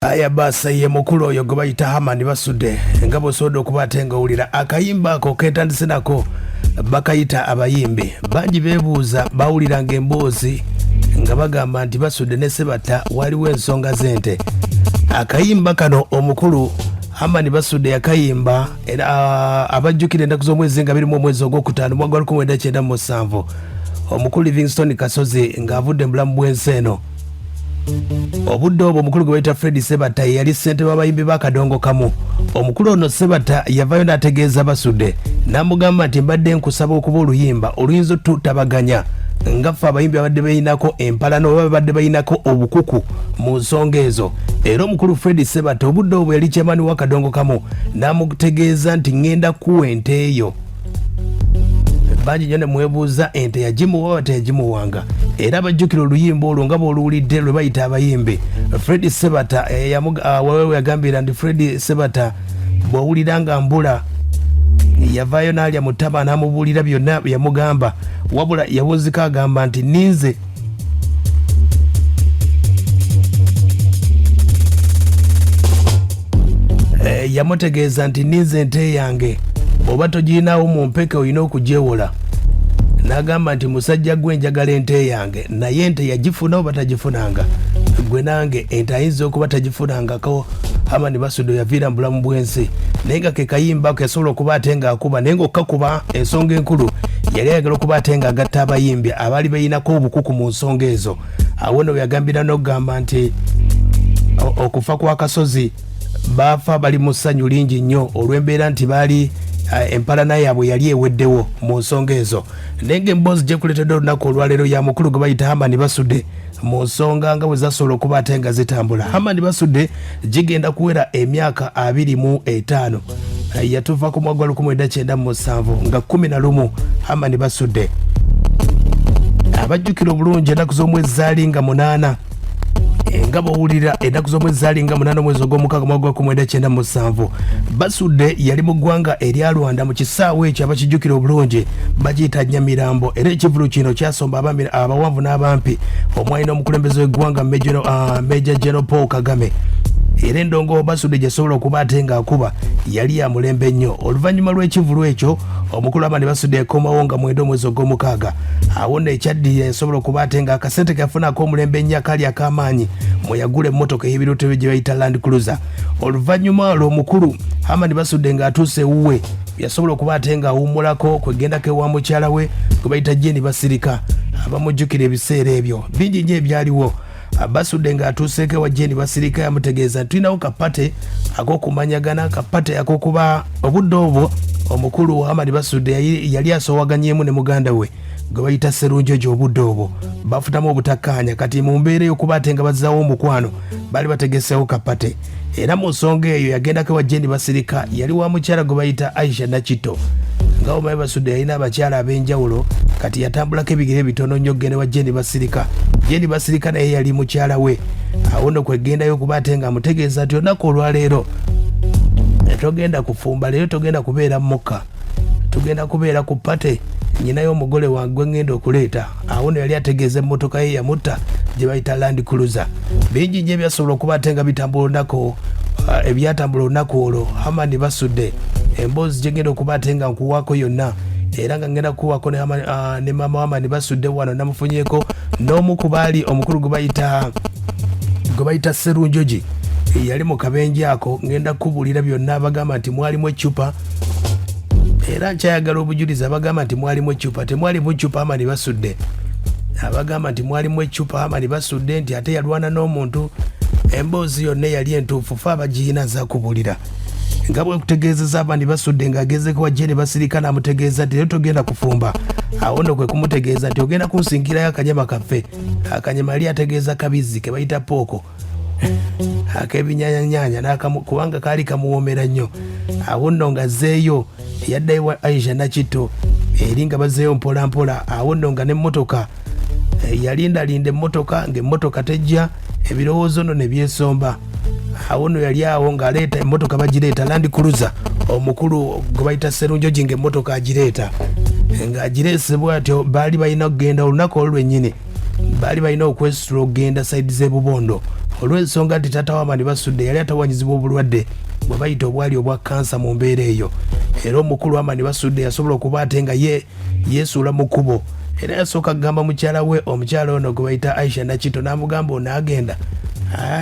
Aya basa ye mukulu oyo gwe bayita Herman Basudde nga bw'osobodde okuba ate nga owulira akayimba ako ketandise nako bakayita abayimbi bangi beebuuza bawuliranga emboozi nga bagamba nti Basudde ne Ssebatta waliwo ensonga z'ente. Akayimba kano omukulu Herman Basudde yakayimba era abajjukira ennaku z'omwezi nga biri mu omwezi ogwokutaano mwaka 1997 omukulu Livingstone Kasozi ng'avudde mu bulamu bw'ensi eno. Obudde obwo omukulu gwe bayita Fred Ssebatta yali ssente w'abayimbi b'akadongo kamu. Omukulu ono Ssebatta yavayo n'ategeeza Basudde n'amugamba nti mbadde nkusaba okuba oluyimba oluyinza tutabaganya nga ffe abayimbi abadde bayinako empalano oba babadde bayinako obukuku mu nsonga ezo. Era omukulu Fred Ssebatta obudde obwo yali kyemani w'akadongo kamu n'amutegeeza nti ngenda kuwa ente eyo. Bangi nnyo ne mwebuuza ente yagimuwa oba teyagimuwanga. Era abajjukira oluyimba olwo nga bw'oluwulidde lwe bayita abayimbi. Fred Ssebatta wawewe yagambira nti Fred Ssebatta bw'owulira nga mbula yavaayo n'alya mu ttama n'amubuulira byonna yamugamba wabula yawuzika agamba nti ninze yamutegeeza nti ninze ente yange oba togirinawo mu mpeke olina okugyewola. N'agamba nti musajja gwe njagala ente yange naye ente yagifuna oba tagifunanga. Gwe nange ente ayinza okuba tagifunangako. Herman Basudde yaviira mu bulamu bw'ensi naye nga ke kayimba yasobola okuba ate ng'akuba naye ng'okkakuba ensonga enkulu yali ayagala okuba ate ng'agatta abayimbi abaali bayinako obukuku mu nsonga ezo. Awo nno yagambira n'okugamba nti okufa kwa Kasozi baafa bali mu ssanyu lingi nnyo olw'embeera nti baali empalana yaabwe yali eweddewo mu nsonga ezo. Naye ng'emboozi gye kuleetedde olunaku olwaleero ya mukulu gwe bayita Herman Basudde mu nsonga nga bwe zasobola okuba ate nga zitambula. Herman Basudde gigenda kuwera emyaka 25. Yatuufa ku mwaka 1997 nga 11 Herman Basudde. Abajjukira obulungi ennaku z'omwezi zaali nga 8 nga bawulira ennaku z'omwezi zaali nga 8 omwezi ogw'omukaaga mwaka 1997 Basudde yali mu ggwanga erya Rwanda mu kisaawe ekyo abakijjukira obulungi bagiyita Nyamirambo. Era ekivulu kino kyasomba abawanvu n'abampi omwalina omukulembeze w'eggwanga Major General Paul Kagame. Era endongo Basudde gyasobola okuba ate ng'akuba yali ya mulembe nnyo. Oluvannyuma lw'ekivulu ekyo omukulu Herman Basudde yakomawo nga 9 omwezi ogw'omukaaga. Awo nno ekyaddirira yasobola okuba ate nga akasente kafunako omulembe nnyo akali ak'amaanyi mwe yagula emmotoka ey'ebiruuto bye gye bayita Land Cruiser. Oluvannyuma olwo omukulu Herman Basudde ng'atuuse ewuwe yasobola okuba ate ng'awummulako kwegendako ewa mukyala we gwe bayita Jeni Basirika. Abamujjukira ebiseera ebyo bingi nnyo ebyaliwo. Basudde ng'atuuseeko ewa Jeni Basirika yamutegeeza tulinawo kapate ak'okumanyagana kapate ak'okuba obudde obwo omukulu Herman Basudde yali asoowaganyemu ne muganda we gwe bayita Sserunjojo. Obudde obwo bafutamu obutakkaanya kati mu mbeera y'okuba ate nga bazzaawo omukwano baali bategeseewo kapate. Era mu nsonga eyo yagendako ewa Jeni Basirika yali wa mukyala gwe bayita Aisha Nakito. Nga omanyi Basudde yalina abakyala ab'enjawulo kati yatambulako ebigere bitono nnyo okugenda wa Jeni Basirika. Jeni Basirika naye yali mukyala we. Awo nno kwegendayo okuba ate nga amutegeeza nti olunaku olwaleero togenda kufumba, leero togenda kubeera mukka, tugenda kubeera ku pate nyinayo omugole wange ngenda okuleeta. Awo nno yali ategeeza emmotoka ye yamutta gye bayita Land Cruiser. Bingi nnyo ebyasobola okuba ate nga bitambula olunaku ebyatambula olunaku olwo. Herman Basudde emboozi gyengenda okuba ate nga nkuwaako yonna era nga ngenda kuwaako ne maama Herman Basudde wano namufunyeeko n'omu ku baali omukulu gwe bayita Sserunjoji yali mu kabenje ako. Ngenda kubuulira byonna abagamba nti mwalimu eccupa era nkyayagala obujulizi abagamba nti mwalimu eccupa. Temwalimu eccupa Herman Basudde. Abagamba nti mwalimu eccupa Herman Basudde nti ate yalwana n'omuntu. Emboozi yonna yali entuufu fe abagiyina za kubuulira. Nga bwe kutegeezeza Herman Basudde ng'agezeko wa Jeni Basirika n'amutegeeza nti leero togenda kufumba. Awo nno kwe kumutegeeza nti ogenda kunsinkirayo akanyama kaffe. Akanyama yali ategeeza kabizzi ke bayita pooko ak'ebinyaanyanya kubanga kaali kamuwoomera nnyo. Awo nno ng'azzeeyo yaddayo wa Aisha Nakito eri nga bazzeeyo mpola mpola. Awo nno nga n'emmotoka yalindalinda emmotoka ng'emmotoka tejja ebirowoozo nno ne byesomba. Awo nno yali awo ng'aleeta emmotoka bagireeta Land Cruiser omukulu gwe bayita Sserunjoji ng'emmotoka agireeta ng'agireese bw'atyo baali balina okugenda olunaku olwo lwennyini baali balina okwesitula okugenda sayidi z'e Bubondo olw'ensonga nti taata wa Herman Basudde yali atawanyizibwa obulwadde bwe bayita obwali obwa kansa mu mbeera eyo. Era omukulu Herman Basudde yasobola okuba ate nga yeesuula mu kkubo, era yasooka kugamba mukyala we, omukyala ono gwe bayita Aisha Nakito, n'amugamba onaagenda.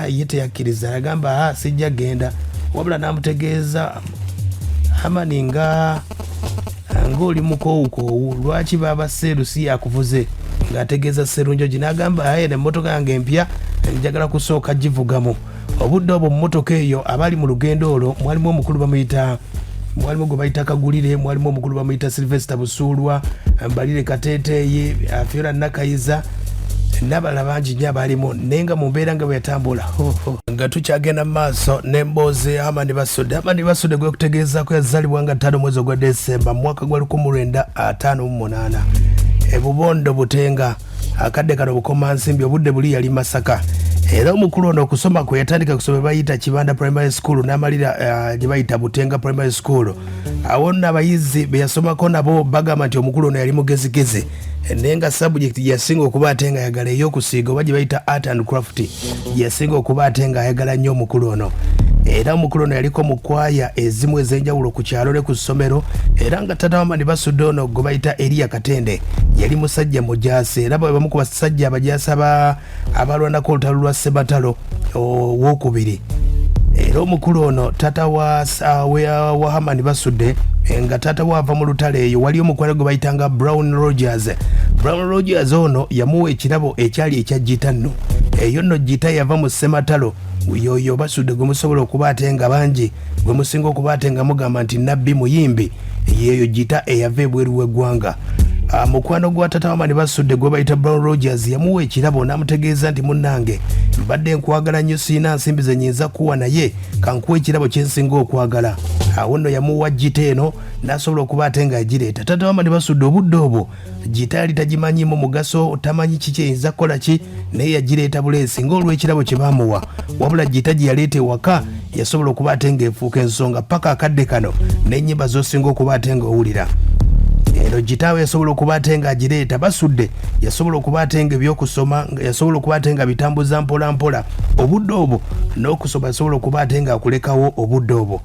Ye teyakkiriza, yagamba sijja genda, wabula n'amutegeeza Herman ng'oli mukoowukoowu, lwaki baaba Seeru si yakuvuze, ng'ategeeza Sserunjogi, n'agamba emmotoka yange empya njagala kusooka givugamu. Obudde obwo mu mmotoka eyo abali mu lugendo olwo mwalimu omukulu mwalimu gwe bayita Kagulire, mwalimu omukulu bamuyita Sylvester Busuulwa, Mbalire Kateeteeyi, Fiora Nakayiza n'abalala bangi nnyo abalimu, naye nga mu mbeera nga bwe yatambula nga tukyagenda mu maaso n'emboozi ya Herman Basudde. Herman Basudde gwe kutegeezako yazaalibwa nga 5 mwezi ogwa Desemba mu mwaka gwa 1958 Bubondo Butenga, akadde kano Bukomansimbi, obudde buli yali Masaka. Era omukulu ono okusoma kwe yatandika kusoma bayita Kibanda Primary School n'amalira gye bayita Butenga Primary School. Awo nno abayizi be yasomako nabo bagamba nti omukulu ono yali mugezigezi, naye nga subject yasinga okuba ate nga ayagala ey'okusiiga oba gye bayita art and craft yasinga okuba ate nga ayagala nnyo omukulu ono. Era omukulu ono yaliko mu kwaya ezimu ez'enjawulo ku kyalo ne ku ssomero, era nga taata wa Herman Basudde ono gwe bayita Elia Katende yali musajja mujaasi, era bamu ku basajja abajaasi abalwanako olutalo lwa Ssebatalo owookubiri. Era omukulu ono taata wa Herman Basudde nga taata waava mu lutalo eyo wali omukwano gwe bayitanga Brown Rogers. Brown Rogers ono yamuwa ekirabo ekyali ekya gita nno, eyo nno gita yava mu Ssematalo. Yoyo Basudde gwe musobola okuba ate nga bangi gwe musinga okuba ate nga mugamba nti nabbi muyimbi, yeeyo gita eyava ebweru w'eggwanga. Mukwano gwa taata wa Herman Basudde gwe bayita Brown Rogers yamuwa ekirabo n'amutegeeza nti munnange, mbadde nkwagala nnyo, siina nsimbi ze nnyinza kuwa, naye kankuwa ekirabo kye nsinga okwagala. Awo nno yamuwa gita eno n'asobola okuba ate nga agireeta. Taata wa Herman Basudde obudde obwo gita yali tagimanyiimu mugaso, tamanyi kiki eyinza kukola ki, naye yagireeta buleesi ng'olw'ekirabo kye baamuwa. Wabula gita gye yaleeta ewaka yasobola okuba ate nga efuuka ensonga paka akadde kano n'ennyimba z'osinga okuba ate nga owulira. Eno gitaawe yasobola okuba ate nga agireeta. Basudde yasobola okuba ate nga ebyokusoma yasobola okuba ate nga bitambuza mpola mpola obudde obwo, n'okusoma yasobola okuba ate nga akulekawo obudde obwo.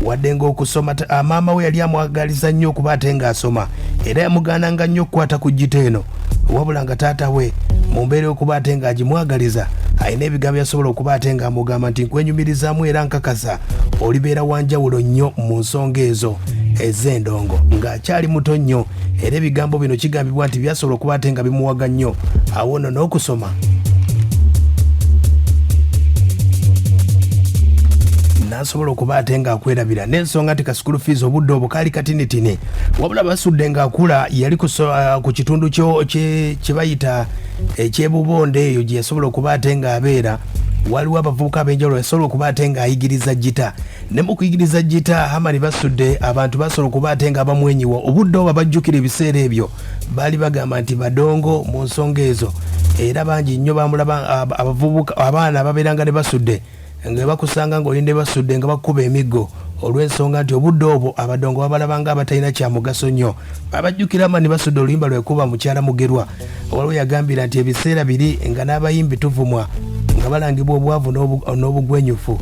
Wadde ng'okusoma maama we yali amwagaliza nnyo okuba ate nga asoma, era yamugaananga nnyo okukwata ku gita eno, wabula nga taata we mu mbeera okuba ate nga agimwagaliza alina ebigambo yasobola okuba ate nga amugamba nti nkwenyumirizaamu era nkakasa olibeera wanjawulo nnyo mu nsonga ezo ez'endongo, ng'akyali muto nnyo, era ebigambo bino kigambibwa nti byasobola okuba ate nga bimuwaga nnyo. Awo nno n'okusoma n'asobola okuba ate nga akwerabira, n'ensonga nti ka school fees obudde obwo kaali katinitini. Wabula Basudde ng'akula yali ku kitundu kye bayita eky'Ebubonde eyo gye yasobola okuba ate nga abeera. Waliwo abavubuka ab'enjawulo yasobola okuba ate nga ayigiriza gita, ne mu kuyigiriza gita Herman Basudde abantu basobola okuba ate nga bamwenyiwa. Obudde obwo abajjukira ebiseera ebyo baali bagamba nti badongo mu nsonga ezo, era bangi nnyo bamulaba abavubuka abaana ababeeranga ne Basudde nga bakusanga ng'olinde Basudde nga bakuba emiggo, olw'ensonga nti obudde obwo abadongo babalabanga abatalina kya mugaso nnyo. Abajjukira Herman Basudde oluyimba lwekuba mukyala Mugerwa, waliwo yagambira nti ebiseera biri nga n'abayimbi tuvumwa nga balangibwa obwavu n'obugwenyufu.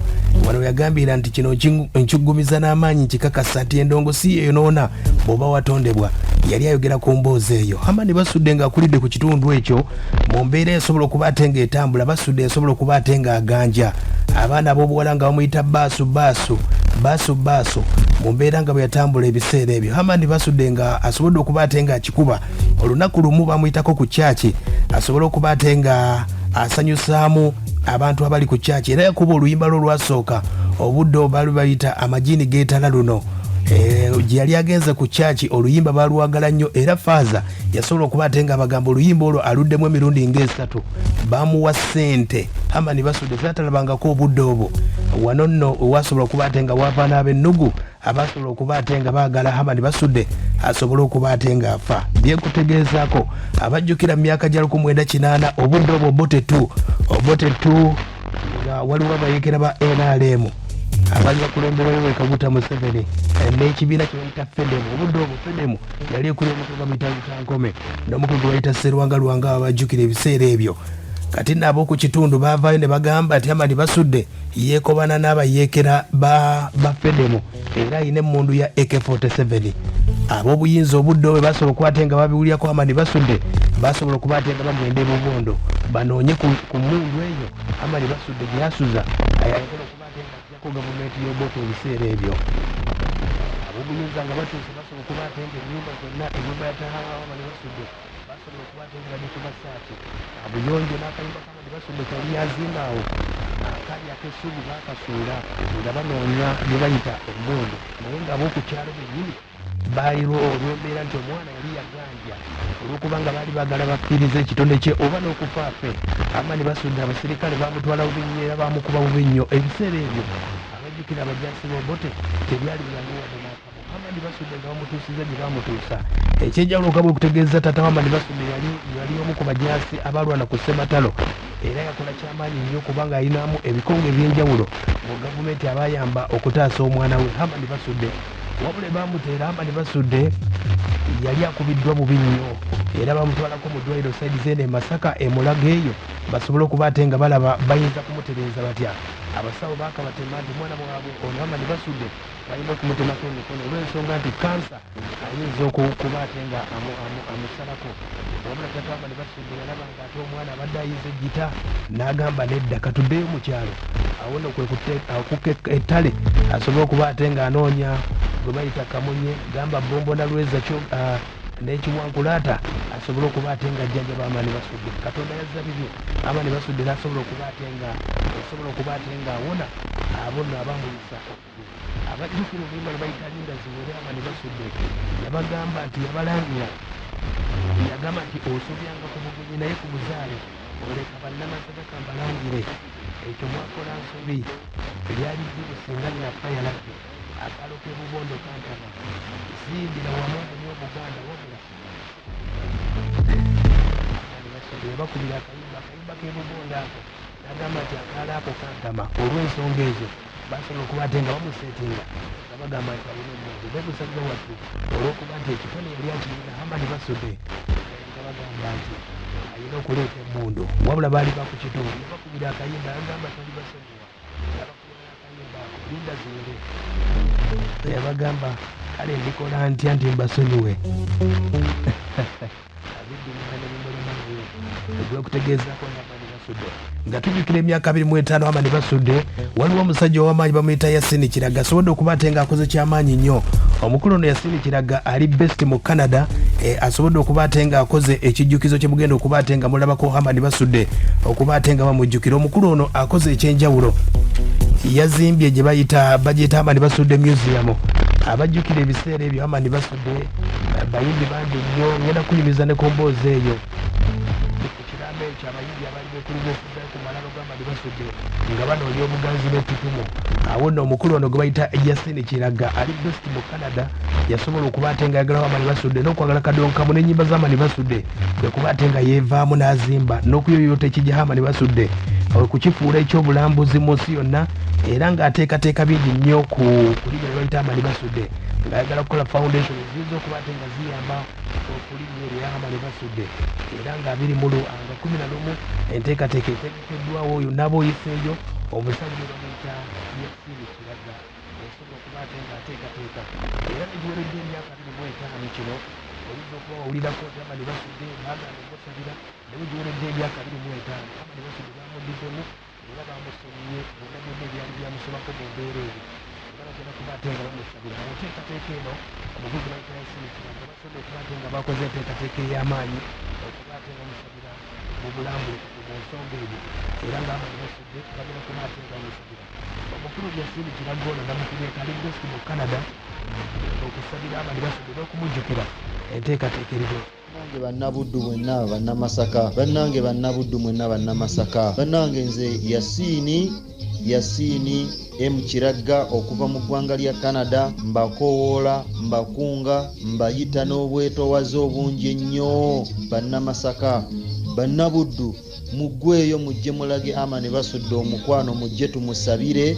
Wano yagambira nti kino nkigumiza n'amaanyi nkikakasa nti endongo si yeyonoona bw'oba watondebwa. Yali ayogera ku mboozi eyo. Herman Basudde ng'akulidde ku kitundu ekyo mu mbeera esobola okuba ate nga etambula. Basudde yasobola okuba ate nga aganja abaana ab'obuwala nga bamuyita baasu mu mbeera nga bwe yatambula ebiseera ebyo. Herman Basudde nga asobodde okuba ate nga akikuba. Olunaku lumu bamuyitako ku kyaki asobole okuba ate nga asanyusaamu abantu abali ku kyaki, era yakuba oluyimba lwe olwasooka obudde obali bayita amajini geetala luno. Gye yali agenze ku kyaki oluyimba balwagala nnyo, era faaza yasobola okuba ate nga bagamba oluyimba olwo aluddemu emirundi ng'esatu, bamuwa ssente. Herman Basudde fyatalabangako obudde obwo. Wano nno wasobola okuba ate nga wava n'ab'ennugu abasobola okuba ate nga baagala Herman Basudde asobole okuba ate nga afa. Byekutegeezaako abajjukira mu myaka gya 1980 obudde obwo obote 2 nga waliwo abayekera ba NRM abali bakulemberayo we Kaguta Museveni n'ekibiina kye bayita FEDEM. Obudde obwo FEDEM yali ekulembera bamuyita Nkome n'omukulu gwe bayita Sserwanga Lwanga abajjukira ebiseera ebyo. kati nabo ku kitundu baavaayo ne bagamba nti Herman Basudde yeekobana n'abayeekera ba Fedemo era ayina emmundu ya AK-47. Ab'obuyinza obudde bwe basobola okuba ate nga babiwulirako Herman Basudde basobola okuba ate nga bamwenda ebubondo banoonye ku mmundu eyo Herman Basudde gye yasuza ayagala okuba ate nga ajjako gavumenti y'oboto ebiseera ebyo. Ab'obuyinza nga batuuse basobola okuba ate nga ennyumba zonna ennyumba ya Herman Basudde basobola okuba ate nga bali ku masaati abuyonjo n'akayumba ka Herman Basudde kali yazingaawo akali ak'essuubi baakasuula nga banoonya bye bayita emmundu naye ng'ab'okukyalo bennyini baaliwo olw'embeera nti omwana yali yaganja olw'okuba nga baali baagala bakkiriza ekitonde kye oba n'okufaafe Herman Basudde abasirikale baamutwala bubi nnyo era baamukuba bubi nnyo ebiseera ebyo abajjukira abajaasi b'obote tebyali byangu wadde n'akamu Herman Basudde nga bamutuusiza gye baamutuusa ekyenjawulo nga bwe kutegeeza taata Herman Basudde yali omu ku bajaasi abalwana ku ssematalo era yakola kyamaanyi nnyo kubanga alinamu ebikonge eby'enjawulo mu gavumenti abayamba okutaasa omwana we Herman Basudde. Wabula bamuteera Herman Basudde yali akubiddwa bubi nnyo era bamutwalako mu ddwaliro saidi z'eno e Masaka emulaga eyo basobole okuba ate nga balaba bayinza kumutereeza batya. Abasawo baakabatema nti mwana waabwe ono Herman Basudde balina okumutemako emikono olw'ensonga nti kansa ayinza okuba ate nga amusalako. Wabula taata Herman Basudde yalaba nga ate omwana abadde ayize ejjita n'agamba nedda katuddeyo mu kyalo awo nno kwe kuka ettale asobole okuba ate nga anoonya gwe bayita kamunye gamba bombo na lweza kyo n'ekiwankulaata asobole okuba ate nga ajjanjaba Herman Basudde. Katonda yazza bibyo Herman Basudde n'asobola okuba ate nga awona abonna abamuyisa abajjukira oluyimba lwe bayita linda ziwere Herman Basudde yabagamba nti yabalangira yagamba nti osobyanga ku bugunyi naye ku buzaale oleka bannamasadaka mbalangire ekyo mwakola nsobi lyali jjibu singa linafa yalabbe akalo k'ebubondo kantama zimbira wamu n'obuganda wabula bakubira akayimba k'ebubondo ako n'agamba nti akaalo ako kantama olw'ensonga ezo basobola okuba ate nga bamuseetinga nga bagamba nti alina emmundu beebusagira wattu olw'okuba nti ekitone yali akirina Herman Basudde nga bagamba nti alina okuleeta emmundu wabula baali bakukitundu nebakubira akayimba yagamba tali basonyiwa yabakubira akayimba ako linda ziwere yabagamba kale ndikola ntya nti mbasonyiwe ogwekutegeezako Herman Basudde nga tujjukira emyaka 25 Herman Basudde waliwo omusajja ow'amaanyi bamuyita Yasini Kiraga asobodde okuba ate nga akoze kyamaanyi nnyo. Omukulu ono Yasini Kiraga ali best mu Canada asobodde okuba ate nga akoze ekijjukizo kye mugenda okuba ate nga mulabako Herman Basudde okuba ate nga bamujjukira. Omukulu ono akoze ekyenjawulo yazimbye gye bagiyita Herman Basudde Museum abajjukira ebiseera ebyo Herman Basudde bayimbi bandi nnyo ngenda kunyumiza ne komboozi eyo ekirambo ekyo abayimbi abali bekuluba okuddayo ku malalo ga Herman Basudde nga banoonya obuganzi n'ettutumu awo nno omukulu ono gwe bayita Yasini Kiraga ali best mu Canada yasobola okuba ate nga ayagalawo Herman Basudde n'okwagala kadonkamu n'ennyimba za Herman Basudde kwe kuba ate nga yeevaamu n'azimba n'okuyoyota ekijja Herman Basudde kukifuula ekyobulambuzi mu nsi yonna era ng'ateekateeka bingi nnyo ku linnya lye bayita Herman Basudde ng'ayagala kukola foundation ziyinza okuba ate nga ziyamba okulinnya erya Herman Basudde era nga 2011 enteekateeka etegekeddwawo oyo n'ab'oyiseeyo omusajja bamuyita Yasini Kiraga osobola okuba ate nga ateekateeka era negiweredde emyaka 25 kino oyinza okuba wawulirako nti Herman Basudde baagala okusabira naye giweredde emyaka 25 Herman Basudde bamuddizemu era bamusomye bonna byonna ebyali byamusobako mu mbeera eyo bagenda kuba ate nga bamusabira mu nteekateeka eno omuvuzi bayita Yasini Kiraga basobodde okuba ate nga bakoze enteekateeka ey'amaanyi okuba ate nga bamusabira mu bulambuzi mu nsonga eyo era nga Herman Basudde bagenda kuba ate nga bamusabira. Omukulu Yasini Kiraga ono namukubyeka ali best mu Canada okusabira Herman Basudde n'okumujjukira enteekateeka eriho. Bannange bannabuddu mwenna bannamasaka bannange bannabuddu mwenna bannamasaka bannange nze Yasini Kiraga okuva mu ggwanga lya Canada mbakowoola mbakunga mbayita n'obwetoowaze obungi ennyo bannamasaka bannabuddu muggweeyo mujje mulage Herman Basudde omukwano mujje tumusabire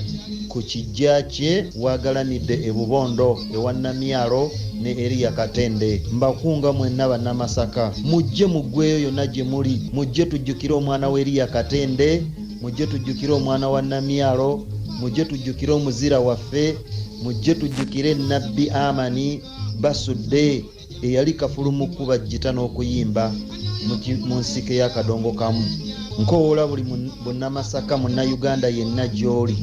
ku kijja kye wagalanidde e Bubondo ewa Namyalo ne Eriya Katende. Mbakunga mwenna bannamasaka mujje muggweyo yonna gye muli, mujje tujjukire omwana wa Eriya Katende, mujje tujjukire omwana wa Namyalo, mujje tujjukire omuzira waffe, mujje tujjukire Nabbi Amani Basudde eyali kafulumu kuba jjita n'okuyimba mu nsike y'akadongo kamu. Nkowoola buli munnamasaka munnauganda yenna gy'oli,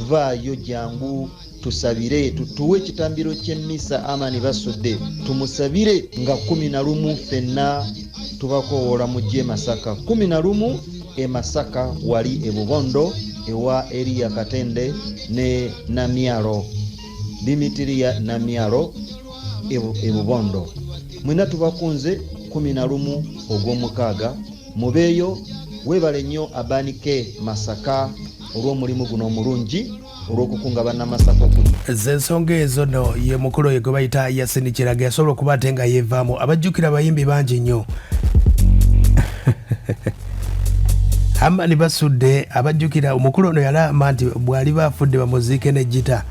vaayo jangu tusabire, tutuwe ekitambiro ky'emmisa Amani Basudde, tumusabire nga 11 ffenna tubakowoola mujje Masaka. 11 e Masaka wali e Bubondo ewa Eriya Katende ne Namyalo, Dimitiriya Namyalo e Bubondo. Mwena tubakunze 11 ogw'omukaaga. Mubeeyo, weebale nnyo Abanike Masaka olw'omulimu guno omulungi olw'okukunga bannamasaka z'ensonga ezo no ye mukulu oyo gwe bayita Yasini Kiraga yasobola okuba ate nga yeevaamu. Abajjukira abayimbi bangi nnyo. Herman Basudde abajjukira omukulu ono yalamba nti bw'ali baafudde bamuziike ne jita.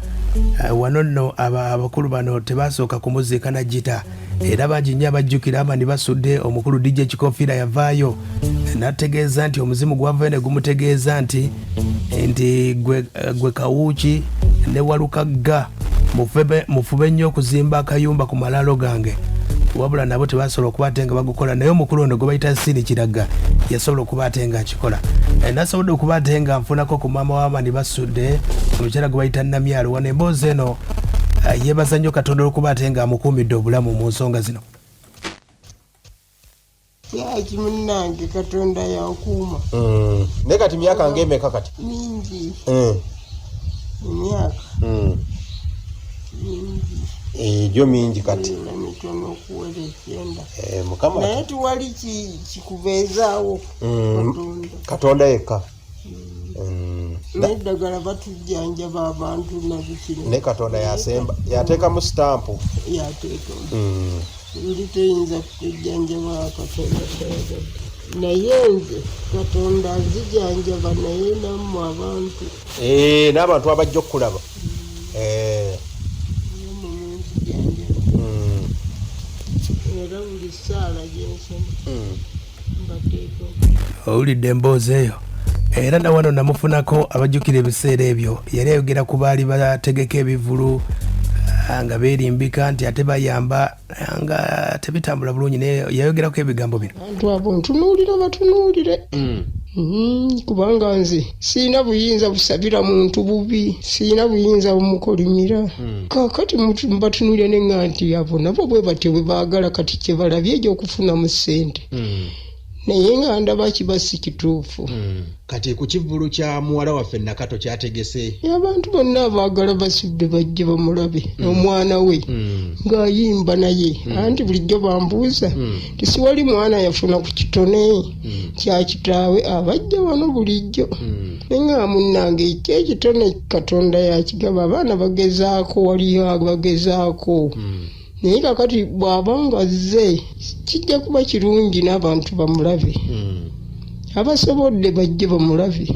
Wano nno abakulu bano tebasooka kumuziika na jita, era bangi nnyo abajjukira Herman Basudde. Omukulu DJ Kikofiira yavaayo n'ategeeza nti omuzimu gwavayo ne gumutegeeza nti gwe Kawuuki ne Walukagga mufube nnyo okuzimba akayumba ku malaalo gange, wabula nabo tebasobola okuba ate nga bagukola, naye omukulu ono gwe bayita Yasini Kiraga yasobola okuba ate nga akikola. Nasobodde okuba ate nga nfunako ku maama wa Herman Basudde omukyala gwe bayita Namyalo. Wano emboozi eno yeebaza nnyo Katonda olwokuba ate nga amukuumidde obulamu mu nsonga zino. Yaki munnange Katonda yakuuma. Ne kati myaka ng'emeka kati? Mingi. Emyaka. Mingi. Gyo mingi kati. Mitono okuwera 9. Mukama. Naye tuwali kikubeezaawo Katonda yekka. N'eddagala batujjanjaba abantu nabikino. Ne Katonda yasemba yateekamu sitampu. Yateeka. Ndi teyinza kujjanjaba Katonda. Naye nze Katonda azijjanjaba naye nammwe abantu. N'abantu abajja okulaba. Era buli ssaala gyensoma mbateeka. Owulidde emboozi eyo? Era na wano namufunako abajjukira ebiseera ebyo. Yali ayogera ku baali bategeka ebivulu nga beerimbika nti ate bayamba nga tebitambula bulungi, naye yayogerako ebigambo bino. Abantu abo ntunuulira batunuulire. Kubanga nze siina buyinza busabira muntu bubi, siina buyinza bumukolimira. Kakati mbatunuulire nenga nti abo nabo bwe batyo bwe baagala kati kye balabye egy'okufuna mu ssente. Naye nga ndaba kiba si kituufu. Kati ku kivulu kya muwala waffe Nakato kyategese. Abantu bonna abaagala Basudde bajje bamulabe n'omwana we ng'ayimba naye. Anti bulijjo bambuuza tisiwali mwana yafuna ku kitone kya kitaawe abajja wano bulijjo. Naye nga munnange ekitone Katonda yakigaba, abaana bagezaako, waliyo bagezaako. Naye kakati bw'aba nga azze kijja kuba kirungi n'abantu bamulabe. Abasobodde bajje bamulabe.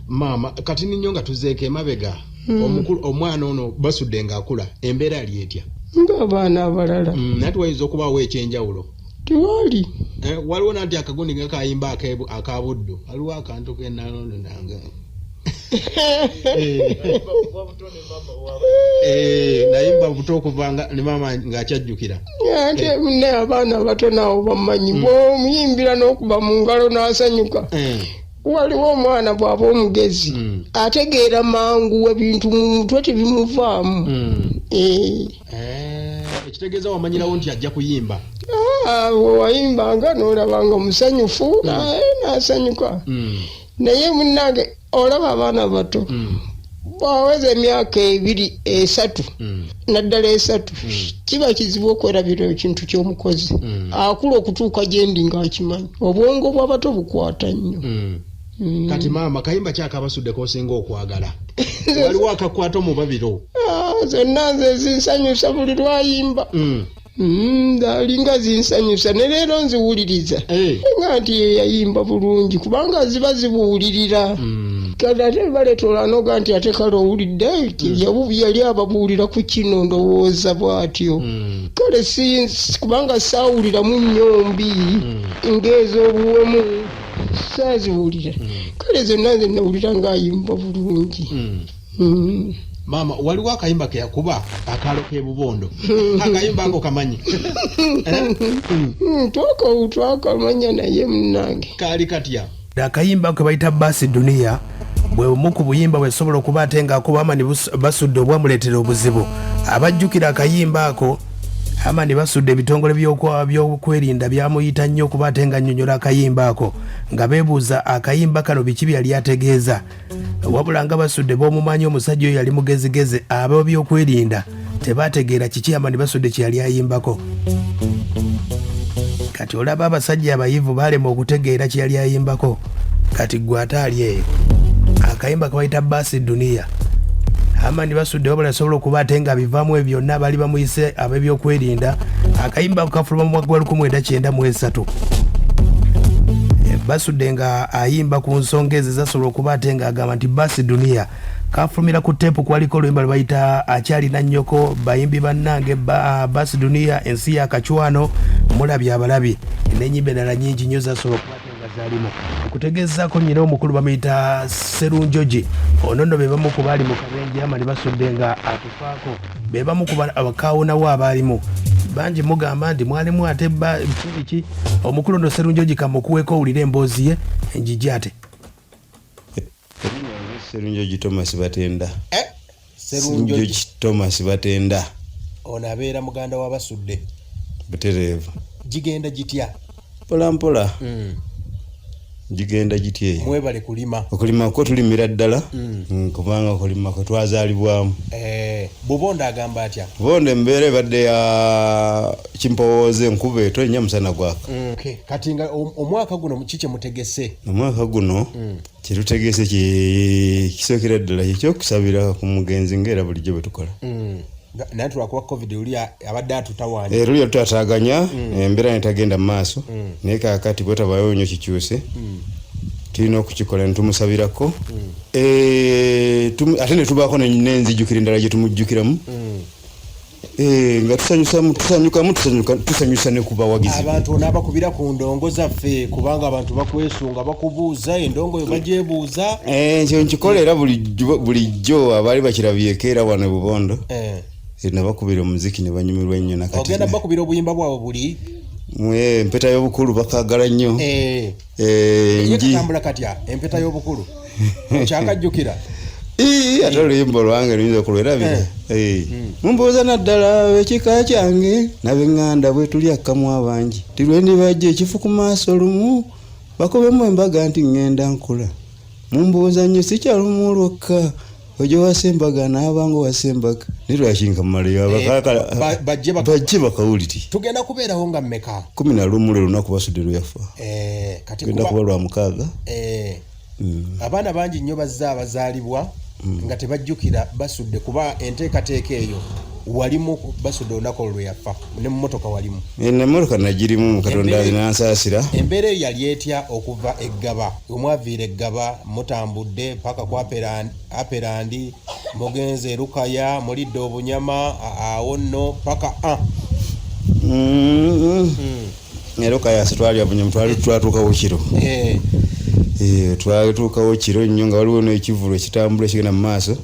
Maama kati ninyo nga tuzeeko emabega omwana ono Basudde ng'akula embeera yali etya? Ng'abaana abalala. Naye tuwayinza okubaawo ekyenjawulo? Tewali. Waliwo nanti akagundi nga kayimba akabuddu, waliwo akantu k'ennalondo nanga nayimba buto okuvanga ne maama ng'akyajjukira. Ate ne abaana bato naawo bamanyi bw'omuyimbira n'okuba mu ngalo n'asanyuka. Waliwo omwana bw'aba omugezi ategeera mangu ebintu mu mutwe tebimuvaamu. Ekitegeeza wamanyirawo nti ajja kuyimba. Wayimbanga n'olabanga musanyufu n'asanyuka. Naye munnange olaba abaana bato bwaweza emyaka 2, 3 naddala 3 kiba kizibu okwerabira ekintu ky'omukozi. Akula okutuuka gyendi ng'akimanyi. Obwongo bw'abato bukwata nnyo. Kati maama kayimba kyaka Basudde k'osinga okwagala? Waliwo akakwata mu babiro? Zonna nze zinsanyusa buli lwayimba. Alinga zinsanyusa ne leero nziwuliriza nga nti yeyayimba bulungi kubanga ziba zibuwulirira. kati ate baleetola noga nti ate kale owulidde yali ababuulira ku kino ndowooza bw'atyo kale kubanga saawuliramu nnyombi ng'ez'obuwemu saaziwulira kale zonna ze nawulira ng'ayimba bulungi. Mama waliwo akayimba ke yakuba akalo ke bubondo akayimba ako kamanyi twakamanya naye munnange kali katya akayimba ke bayita Basi Dunia bwe bumu ku buyimba bwesobola okuba ate ng'akuba Herman Basudde obwamuleetera obuzibu. Abajjukira akayimba ako Herman Basudde ebitongole by'okwerinda byamuyita nnyo okuba ate nga nnyonnyola akayimba ako nga beebuuza akayimba kano biki byali ategeeza. Wabula nga Basudde b'omumanyi omusajja oyo yali mugezigezi, ab'ebyokwerinda tebaategeera kiki Herman Basudde kye yali ayimbako. Kati olaba abasajja abayivu baalema okutegeera kye yali ayimbako. Kati gwe ate ali eyo akayimba kabayita Basi Dunia. Herman Basudde wabula asobola okuba ate nga bivaamu ebyo byonna baali bamuyise ab'ebyokwerinda. Akayimba kafuluma mu mwaka gwa 1993. Basudde nga ayimba ku nsonga ezo zasobola okuba ate nga agamba nti Basi Dunia kafulumira ku teepu kwaliko oluyimba lwe bayita Akyalina Nnyoko, bayimbi bannange Basi Dunia, ensi ya Kacwano, mulabye abalabi n'ennyimba endala nnyingi nnyo zasobola okuba ate nga zaalimu. Okutegeezaako nnyina omukulu bamuyita Sserunjogi, ono nno be bamu ku baali mu kabenje Herman Basudde nga atufaako, be bamu ku bakaawonawo abaalimu. Banji mugamba nti mwalimu ate biki omukulu no Sserunjogi kamukuweko owulire emboozi ye enjiji ate. Sserunjogi Thomas Batenda. Sserunjogi Thomas Batenda. Ono abeera muganda wa Basudde. Butereevu. Gigenda gitya? Mpola mpola. Gigenda gitya eyo. Mwebale kulima. Okulima ko tulimira ddala. Kubanga okulima ko twazaalibwamu. Bubondo agamba atya? Bubondo embeera ebadde ya kimpowooze enkuba etonnya musana gwaka. Kati nga omwaka guno kiki mutegese? Omwaka guno kyetutegese kisookera ddala ekyokusabira ku mugenzi ng'era bulijjo bwe tukola. Naye tulwakuba COVID uli abadde atutawaanya. Luli tutataaganya embeera netagenda mu maaso naye kaakati bwe tabayo nnyo kikyuse tulina okukikola ne tumusabirako ate ne tubaako n'enzijjukira endala gye tumujjukiramu nga tusanyusa ne ku bawagizi. Abantu n'abakubira ku ndongo zaffe kubanga abantu bakwesunga bakubuuza endongo yo bagyebuuza. Ekyo nkikola era bulijjo abaali bakirabyeko era wano e Bubondo. Nabakubira omuziki ne banyumirwa ennyo nakati. Ogenda bakubira obuyimba bwabwe buli? Empeta y'obukulu bakagala nnyo. Yekatambula katya empeta y'obukulu okyakajjukira? Ate oluyimba olwange luyinza okulwerabira. Mumbuuza naddala ekika kyange n'ab'eŋŋanda bwe tuli akkamu abangi tilwendi bajja ekifu ku maaso lumu bakubemu embaga nti ŋŋenda nkula mumbuuza nnyo sikyalumu lwokka ojo wasembaga n'abango wasembaga nirwakinka mumaleyo bajje bakawuliti tugenda kubeerawo nga mmeka 11 lwe lunaku Basudde lwe yafa genda kuba lwa mukaaga. Abaana bangi nnyo bazze abazaalibwa nga tebajjukira Basudde kuba enteekateeka eyo walimu Basudde olunaku olwo lwe yafa ne mu mmotoka walimu. Emmotoka nagirimu Katonda alinaansaasira. Embeera eyo yali etya okuva Eggaba omwaviira Eggaba mutambudde paka ku Aperandi mugenze Erukaya mulidde obunyama awo nno paka Erukaya twalya bunyama twatuukawo kiro. Twatuukawo kiro nnyo nga waliwo n'ekivulo ekitambula ekigenda mu maaso.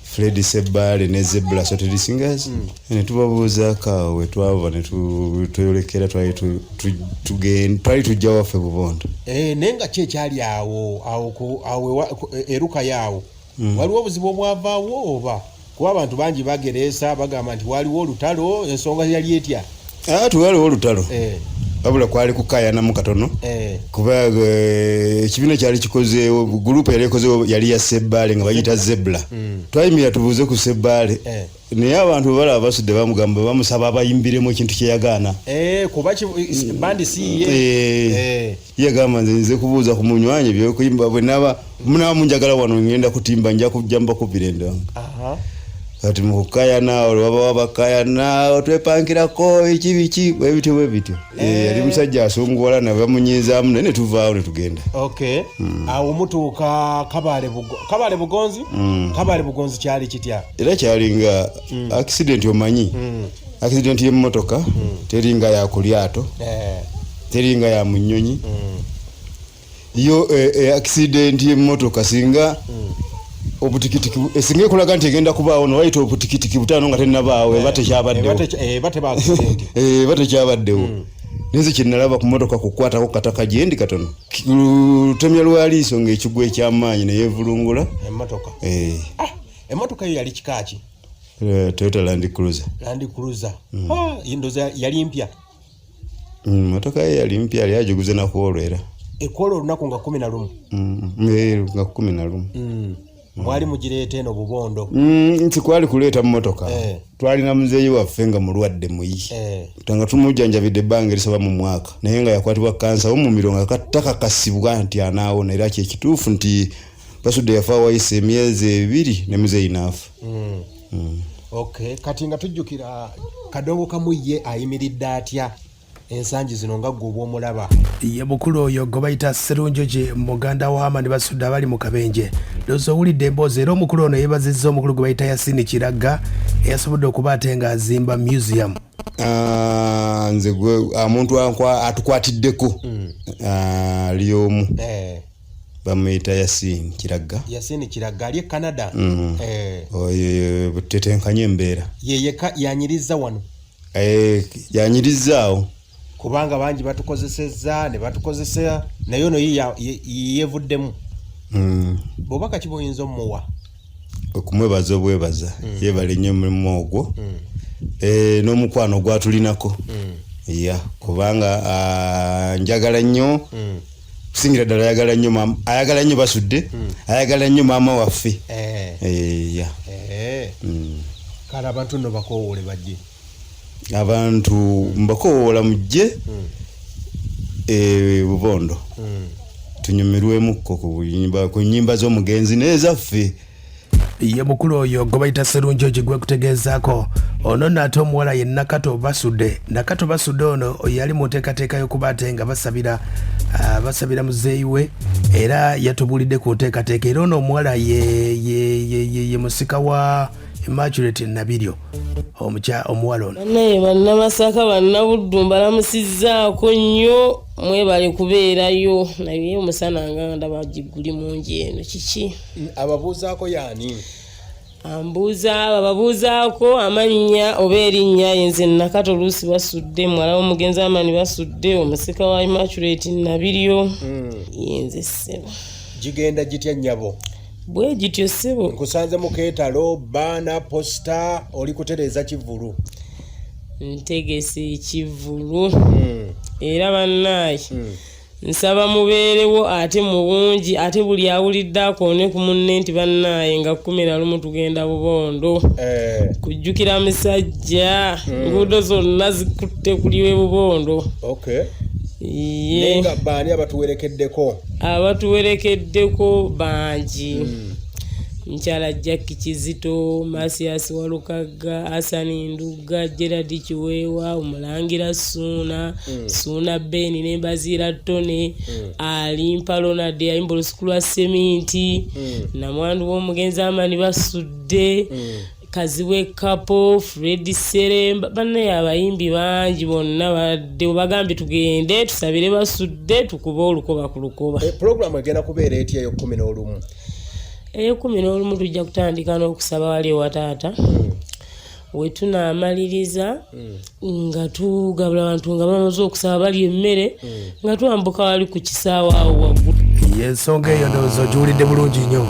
Fred Sebbale ne Zebra Sorted Singers ne tubabuuzaako awo twava ne tweyolekera twali tujja waffe Bubondo. Naye nga ki ekyali awo eruka yaawo waliwo obuzibu obwavaawo oba kuba abantu bangi bagereesa bagamba nti waliwo olutalo ensonga yali etya? Tuwaliwo olutalo wabula kwali kukaayanamu katono kuba ekibiina kyali kikozeewo gurupu yali ekozeewo yali ya Sebbale nga bayita Zebra. Twayimira tubuuze ku Sebbale naye abantu balaba Basudde bamugamba bamusaba abayimbiremu ekintu kyeyagaana kuba bandi si ye yagamba nze kubuuza ku munywanyi byokuyimba bwe munaba munjagala wano ngenda kutimba nja kujja mbakubira endongo. kati mukukayana olwaba wabakayana otwepankirako ekibiki bwebityo yali musajja asunguwala ne bamunyizaamu naye ne tuvaawo ne tugenda. Okay. Awo mutuuka Kabale Bugonzi. Kabale Bugonzi kyali kitya? Era kyalinga accident omanyi. Accident y'emmotoka teringa ya kulyato. Teringa ya munyonyi. Yo accident y'emmotoka singa obutikitiki esinga ekulaga nti egenda kubaawo no wayita obutikitiki butaano nga tennabaawo batekyabaddewo. Batekyabaddewo. Nze kinnalaba ku mmotoka kukwatako kataka gyendi katono. Lutemya lwaliiso ng'ekigwa ekyamaanyi ne yeevulungula. Emmotoka. Emmotoka yo yali kikaaki? Toyota Land Cruiser. Land Cruiser. Indoza yali mpya. Emmotoka ye yali mpya, yali agiguze na kwolwera. Ekwola olunaku nga 11. Nga 11. Mwali mugireeta eno Bubondo. Nti kwali kuleeta mmotoka. Twalina muzeeyi waffe nga mulwadde muyi. Tanga tumujjanjabidde ebbanga erisaba mu mwaka. Naye nga yakwatibwa kansa w'omumiro nga takakasibwa nti anaawona era kyekituufu nti Basudde yafa wayise emyezi 2 ne muzeeyi n'afa. Okay, kati nga tujjukira Kadongo Kamuye ayimiridde atya ensangi zino nga gwe obw'omulaba? Ye mukulu oyo gwe bayita Sserunjoje muganda wa Herman Basudde abali mu Kabenje. Loozo owulidde emboozi era omukulu ono yeebazizza omukulu gwe bayita Yasini Kiragga eyasobodde okuba ate nga azimba museum. Nze gwe omuntu atukwatiddeko ali omu bamuyita Yasini Kiragga. Yasini Kiragga ali e Canada. Oyo butetenkanye embeera. Ye yanyirizza wano. Yanyirizaawo. Kubanga bangi batukozesezza ne batukozesa naye ono yeevuddemu. Bw'obaka ki bw'oyinza omuwa? Okumwebaza obwebaza. Yeebale nnyo omulimu ogwo. N'omukwano gwatulinako. Kubanga njagala nnyo kusingira ddala ayagala nnyo Basudde, ayagala nnyo maama waffe. Kale abantu nno bakoowole bajje. Abantu mbakowoola mujje Bubondo. Tunyumirwemukko ku nnyimba z'omugenzi n'ezaffe. Ye mukulu oyo gwe bayita Sserunjoje gwe kutegeezaako ono n'ate omuwala ye Nakato Basudde. Nakato Basudde ono yali mu nteekateeka y'okuba ate nga basabira muzeeyi we era yatubuulidde ku nteekateeka era ono omuwala ye musika wa Immaculate Nabiryo omuwala ono. Naye bannamasaka bannabuddu mbalamusizzaako nnyo mwebale kubeerayo naye omusana nga ndaba giguli mungi eno kiki? Ababuuzaako yaani? Bababuuzaako amannya oba erinnya yenze Nakato Luusi Basudde muwala w'omugenzi Herman Basudde omusika wa Immaculate Nabiryo yenze ssebo. Gigenda gitya nnyabo? Bwe gityo ssebo. Nkusanze mu keetalo baana posta oli kutereeza kivulu. Ntegese ekivulu era bannaaye nsaba mubeerewo ate mu bungi ate buli awulidde akoone ku munne nti bannaaye nga 11 tugenda Bubondo. Kujjukira musajja enguudo zonna zikutte kuliwe Bubondo. Okay. Nenga baani abatuwerekeddeko? Abatuwerekeddeko bangi. Mchala Jackie Kizito, Masias Walukagga, Asani Nduga, Gerard Kiwewa, Umulangira Suna Beni Nembazira Tone, Alimpalo na Dea Imbolo Skulwa Seminti, na mwandu w'omugenzi Herman Basudde, Kaziwe Kapo, Freddy Seremba, bane abayimbi bangi bonna badde bagambi tugende tusabire Basudde tukuba olukoba ku lukoba. Program egenda kubeera etya yo 11? Eyo 11 tujja kutandika n'okusaba wali ewa taata. Wetunaamaliriza nga tugabula abantu nga bamaze okusaba bali emmere nga twambuka wali ku kisaawa awo waggulu. Ensonga eyo ndowooza ogiwulidde bulungi nnyo.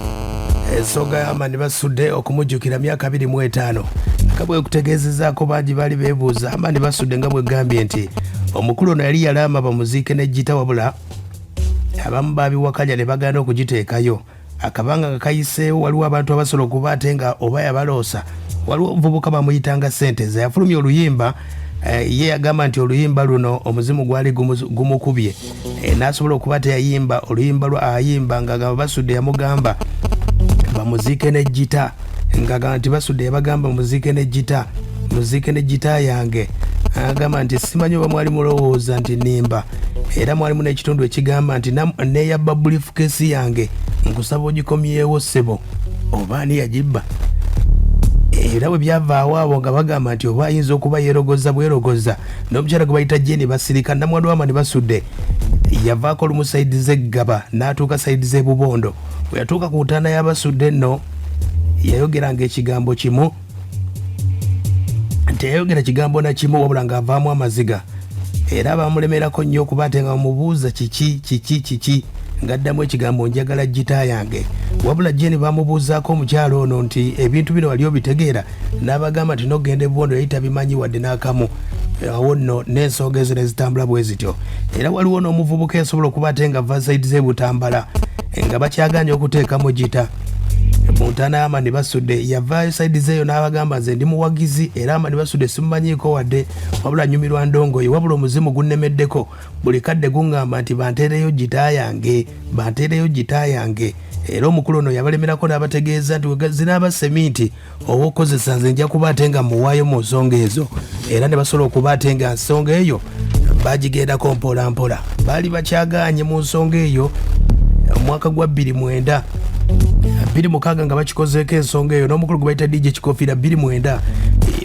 Ensonga ya Herman Basudde okumujjukira myaka 25 nga bwe kutegeezezaako bangi bali beebuuza Herman Basudde nga bwe gambye nti omukulu ono yali yalama bamuziike n'ejjita wabula abamu baabiwakanya ne bagaana okugiteekayo. Akabanga nga kayiseewo waliwo abantu abasobola okuba ate nga oba yabaloosa waliwo omuvubuka bamuyitanga Senteza yafulumya oluyimba ye yagamba nti oluyimba luno omuzimu gwali gumukubye n'asobola okuba teyayimba oluyimba ayimba nga agamba Basudde yamugamba bamuziike n'ejjita ngagamba nti Basudde yabagamba muziike ne gita yange. Agamba nti simanyi oba mwali mulowooza nti nimba era mwalimu n'ekitundu ekigamba nti neyabba briefcase yange nkusaba ogikomyewo ssebo oba ani yagibba. Era bwe byavaawo abo nga bagamba nti oba ayinza okuba yeerogoza bwerogoza n'omukyala gwe bayita Jeni Basirika Namwandu Herman Basudde yavaako olumu sayidi z'Eggaba n'atuuka sayidi z'e Bubondo. Bwe yatuuka ku ntaana ya Basudde nno yayogeranga ekigambo kimu, teyayogera kigambo na kimu wabula ng'avaamu amaziga. Era bamulemerako nnyo okuba ate nga bamubuuza kiki ng'addamu ekigambo njagala gita yange. Wabula Jeni bamubuuzaako omukyalo ono nti ebintu bino wali obitegeera, n'abagamba nti n'ogenda e Bubondo yali tabimanyi wadde n'akamu. Awo nno n'ensonga ezo ne zitambula bwe zityo. Era waliwo n'omuvubuka esobola okuba ate nga ava sayidi z'e Butambala nga bakyaganya okuteekamu gita. Mu ntaana ya Herman Basudde yavaayo sayidi zeeyo n'abagamba nze ndi muwagizi era Herman Basudde simumanyiiko wadde wabula nyumirwa ndongoye wabula omuzimu gunnemeddeko buli kadde guŋŋamba nti banteereyo gita yange. Era omukulu ono yabalemerako n'abategeeza nti zinaaba seminti oba okozesa nze nja kuba ate nga muwaayo mu nsonga ezo. Era ne basobola okuba ate nga nsonga eyo bagigendako mpola mpola. Baali bakyagaanye mu nsonga eyo omwaka gwa 2009 nga bakikozeeko ensonga eyo n'omukulu gwe bayita DJ Kikofiira 2009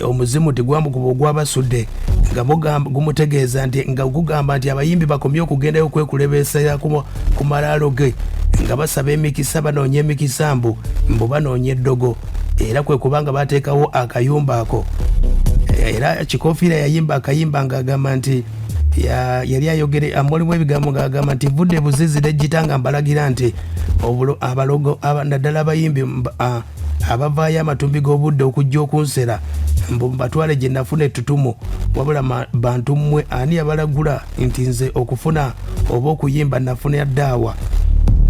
omuzimu tigwamukuba ogwa Basudde nga gumutegeeza nti nga gugamba nti abayimbi bakomye okugendayo okwekulebeesera ku malaalo ge nga basaba emikisa banoonya emikisa mbu banoonya eddogo. Era kwe kubanga bateekawo akayumba ako. Era Kikofiira yayimba akayimba ng'agamba nti yali ayogere amulimu ebigambo ng'agamba nti vudde buzizi n'egita nga mbalagira nti abalogo naddala abayimbi abavaayo amatumbi g'obudde okujja okunsera mbu mbatwale gye nafuna ettutumu wabula bantu mmwe ani yabalagula nti nze okufuna oba okuyimba nafuna yaddaawa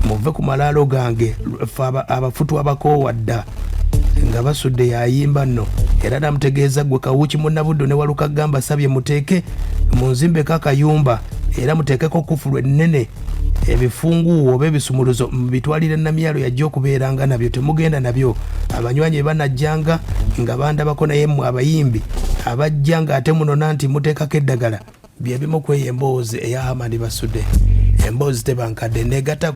muve ku malaalo gange ffe abafutu abakoowa dda. Nga Basudde yayimba nno era namutegeeza gwe Kawuki Munnabuddo ne Waluka gamba sabye muteeke munzimbeko akayumba era muteekeko kufulu ennene ebifunguuwo oba ebisumuluzo bitwalire Namyalo yajja okubeeranga nabyo temugenda nabyo. Abanywanyi banajjanga nga bandabako naye mmwe abayimbi abajja nga ate munona nti muteekako eddagala bye bimu kweyo emboozi eya Herman Basudde. Emboozi tebankadde negata